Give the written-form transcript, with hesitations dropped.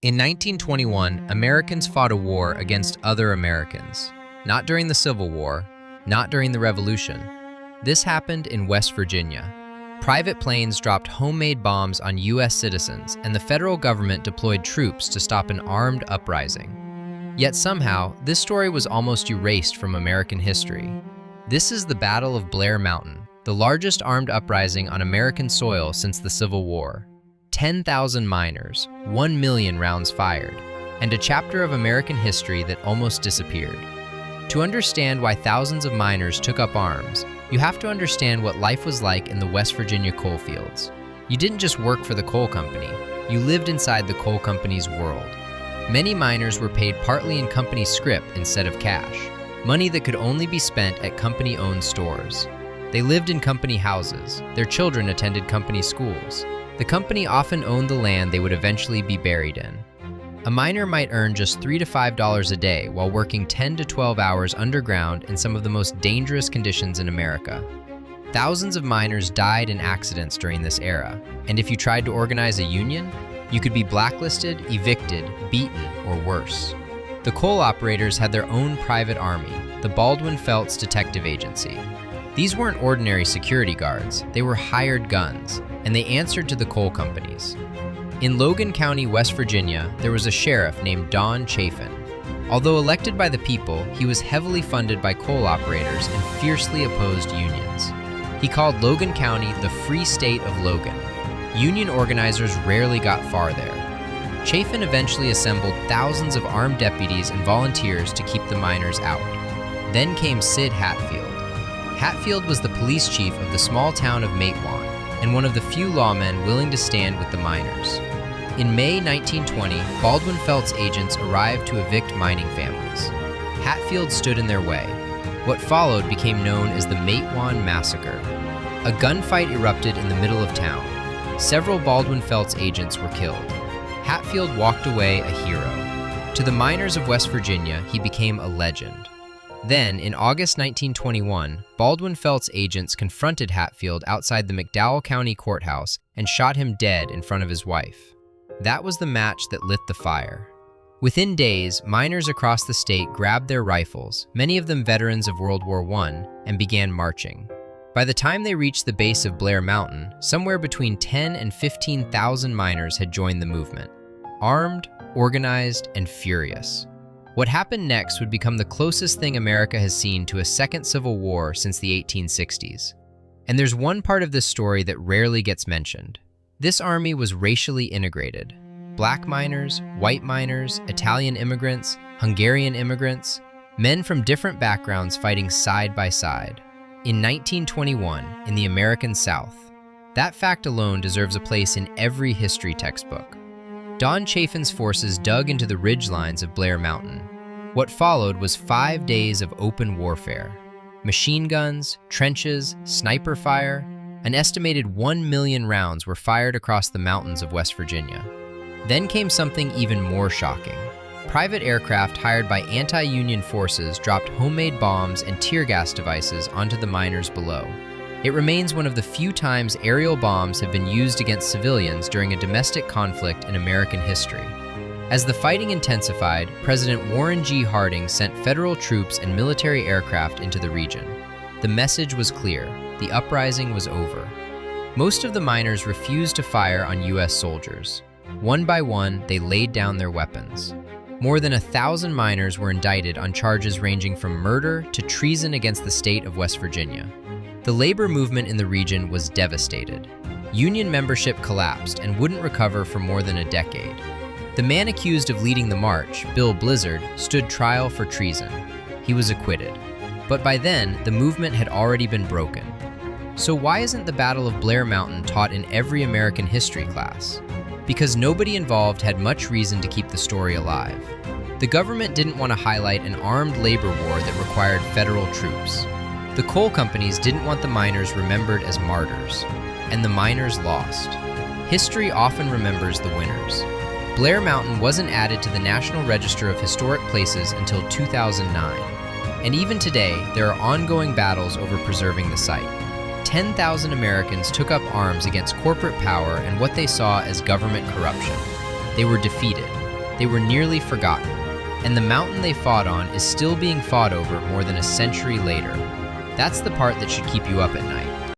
In 1921, Americans fought a war against other Americans. Not during the Civil War, not during the Revolution. This happened in West Virginia. Private planes dropped homemade bombs on U.S. citizens, and the federal government deployed troops to stop an armed uprising. Yet somehow, this story was almost erased from American history. This is the Battle of Blair Mountain, the largest armed uprising on American soil since the Civil War. 10,000 miners, 1 million rounds fired, and a chapter of American history that almost disappeared. To understand why thousands of miners took up arms, you have to understand what life was like in the West Virginia coal fields. You didn't just work for the coal company, you lived inside the coal company's world. Many miners were paid partly in company scrip instead of cash, money that could only be spent at company-owned stores. They lived in company houses, their children attended company schools. The company often owned the land they would eventually be buried in. A miner might earn just $3 to $5 a day while working 10 to 12 hours underground in some of the most dangerous conditions in America. Thousands of miners died in accidents during this era, and if you tried to organize a union, you could be blacklisted, evicted, beaten, or worse. The coal operators had their own private army, the Baldwin Felts Detective Agency. These weren't ordinary security guards, they were hired guns, and they answered to the coal companies. In Logan County, West Virginia, there was a sheriff named Chafin. Although elected by the people, he was heavily funded by coal operators and fiercely opposed unions. He called Logan County the Free State of Logan. Union organizers rarely got far there. Chafin eventually assembled thousands of armed deputies and volunteers to keep the miners out. Then came Sid Hatfield. Hatfield was the police chief of the small town of Matewan and one of the few lawmen willing to stand with the miners. In May 1920, Baldwin Felts agents arrived to evict mining families. Hatfield stood in their way. What followed became known as the Matewan Massacre. A gunfight erupted in the middle of town. Several Baldwin Felts agents were killed. Hatfield walked away a hero. To the miners of West Virginia, he became a legend. Then, in August 1921, Baldwin Felts agents confronted Hatfield outside the McDowell County Courthouse and shot him dead in front of his wife. That was the match that lit the fire. Within days, miners across the state grabbed their rifles, many of them veterans of World War I, and began marching. By the time they reached the base of Blair Mountain, somewhere between 10 and 15,000 miners had joined the movement, armed, organized, and furious. What happened next would become the closest thing America has seen to a second civil war since the 1860s. And there's one part of this story that rarely gets mentioned. This army was racially integrated. Black miners, white miners, Italian immigrants, Hungarian immigrants, men from different backgrounds fighting side by side. In 1921, in the American South. That fact alone deserves a place in every history textbook. Chafin's forces dug into the ridgelines of Blair Mountain. What followed was 5 days of open warfare. Machine guns, trenches, sniper fire, an estimated 1 million rounds were fired across the mountains of West Virginia. Then came something even more shocking. Private aircraft hired by anti-union forces dropped homemade bombs and tear gas devices onto the miners below. It remains one of the few times aerial bombs have been used against civilians during a domestic conflict in American history. As the fighting intensified, President Warren G. Harding sent federal troops and military aircraft into the region. The message was clear: the uprising was over. Most of the miners refused to fire on U.S. soldiers. One by one, they laid down their weapons. More than 1,000 miners were indicted on charges ranging from murder to treason against the state of West Virginia. The labor movement in the region was devastated. Union membership collapsed and wouldn't recover for more than a decade. The man accused of leading the march, Bill Blizzard, stood trial for treason. He was acquitted. But by then, the movement had already been broken. So why isn't the Battle of Blair Mountain taught in every American history class? Because nobody involved had much reason to keep the story alive. The government didn't want to highlight an armed labor war that required federal troops. The coal companies didn't want the miners remembered as martyrs, and the miners lost. History often remembers the winners. Blair Mountain wasn't added to the National Register of Historic Places until 2009, and even today, there are ongoing battles over preserving the site. 10,000 Americans took up arms against corporate power and what they saw as government corruption. They were defeated, They were nearly forgotten, and the mountain they fought on is still being fought over more than a century later. That's the part that should keep you up at night.